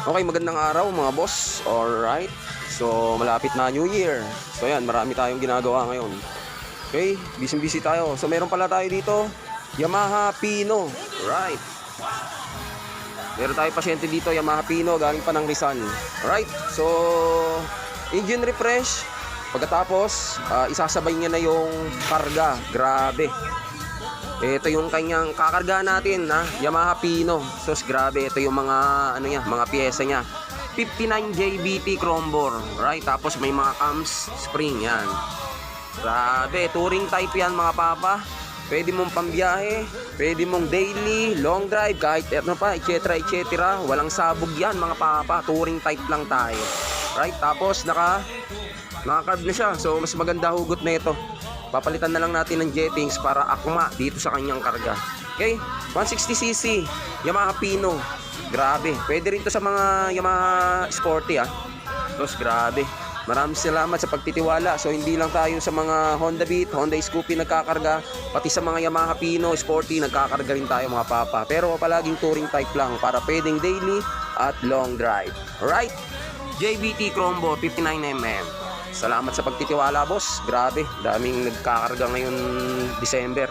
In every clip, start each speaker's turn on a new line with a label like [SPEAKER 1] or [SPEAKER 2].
[SPEAKER 1] Okay, magandang araw mga boss. Alright. So, malapit na New Year. So, yan, marami tayong ginagawa ngayon. Okay, busy tayo. So, meron pala tayo dito, Yamaha Pino. Right. Meron tayo pasyente dito, Yamaha Pino, galing pa ng Rizal. Alright. So, engine refresh. Pagkatapos, isasabay niya na yung karga. Grabe. Ito yung kanyang kakarga natin na Yamaha Pino. So grabe, ito yung mga mga piyesa niya. 59 JBT chrome bore, right? Tapos may mga cams spring yan. Grabe, touring type yan mga papa. Pwede mong pambiyahe, pwede mong daily, long drive, kahit ano pa, etc. Walang sabog yan mga papa. Touring type lang tayo. Right? Tapos naka-carb na siya. So mas maganda hugot na ito. Papalitan na lang natin ng jettings para akma dito sa kanyang karga. Okay? 160cc Yamaha Pino. Grabe. Pwede rin to sa mga Yamaha Sporty Tapos grabe. Maraming salamat sa pagtitiwala. So hindi lang tayo sa mga Honda Beat, Honda Scoopy nagkakarga, pati sa mga Yamaha Pino, Sporty nagkakarga rin tayo mga papa. Pero palaging touring type lang para pwedeng daily at long drive. Alright? JBT Crombo 59mm. Salamat sa pagtitiwala boss. Grabe, daming nagkakarga ngayon December.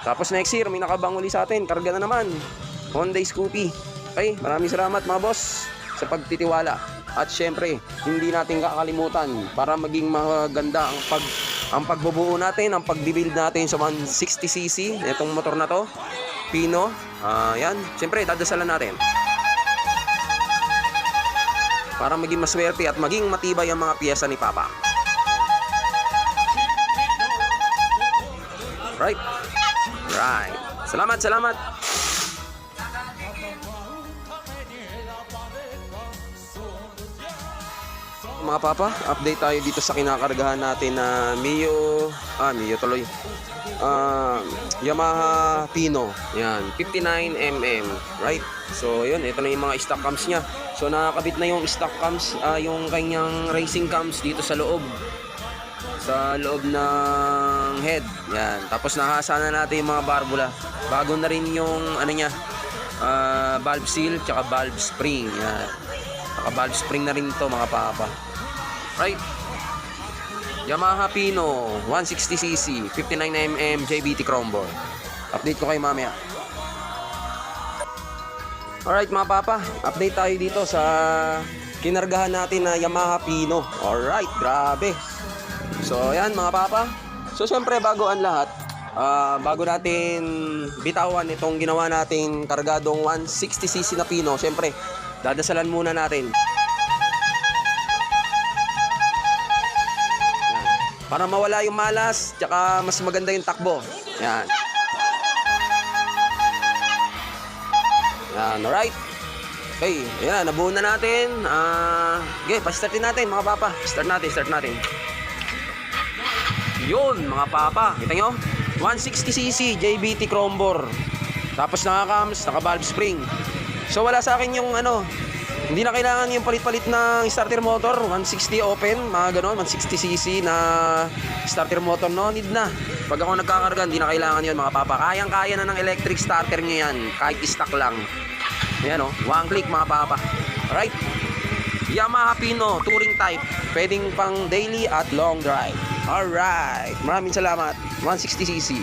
[SPEAKER 1] Tapos next year may nakabang uli sa atin. Karga na naman Honda Scoopy. Okay, maraming salamat mga boss sa pagtitiwala. At syempre, hindi natin kakalimutan para maging maganda ang pagbubuo natin, ang pagbibuild natin sa 160cc itong motor na to, Pino. Yan, syempre dadasalan natin para maging maswerte at maging matibay ang mga piyesa ni Papa. Right? Right. Salamat. Mga Papa, update tayo dito sa kinakargahan natin na Mio tuloy. Yamaha Pino. Yan, 59mm. Right? So, yun, ito na yung mga stock cams niya. So nakakabit na yung stock cams, yung kanyang racing cams dito sa loob ng head. Yan. Tapos nahasa na natin yung mga barbula. Bago na rin yung valve seal tsaka valve spring. Yan. Naka valve spring na rin to mga papa. Right? Yamaha Pino 160cc 59mm JBT chrome bore. Update ko kayo mamaya. Alright mga papa, update tayo dito sa kinargahan natin na Yamaha Pino. Alright, grabe. So yan mga papa. So syempre bago ang lahat, bago natin bitawan itong ginawa nating kargadong 160cc na Pino, syempre dadasalan muna natin. Yan. Para mawala yung malas, tsaka mas maganda yung takbo. Yan. Yan, alright. Okay, ayan, nabuo na natin. Okay, pa-startin natin mga papa. Start natin. Yun, mga papa. Kita nyo? 160cc JBT chrome bore. Tapos naka-cams, naka-valve spring. So wala sa akin yung hindi na kailangan yung palit-palit ng starter motor. 160 open, mga ganon. 160cc na starter motor. No need na. Pag ako nagkakarga, hindi na kailangan yun mga papa. Kayang-kaya na ng electric starter nyo yan. Kahit stock lang. Ayan one click mga papa. Alright. Yamaha Pino, touring type. Pwedeng pang daily at long drive. Alright. Maraming salamat. 160cc.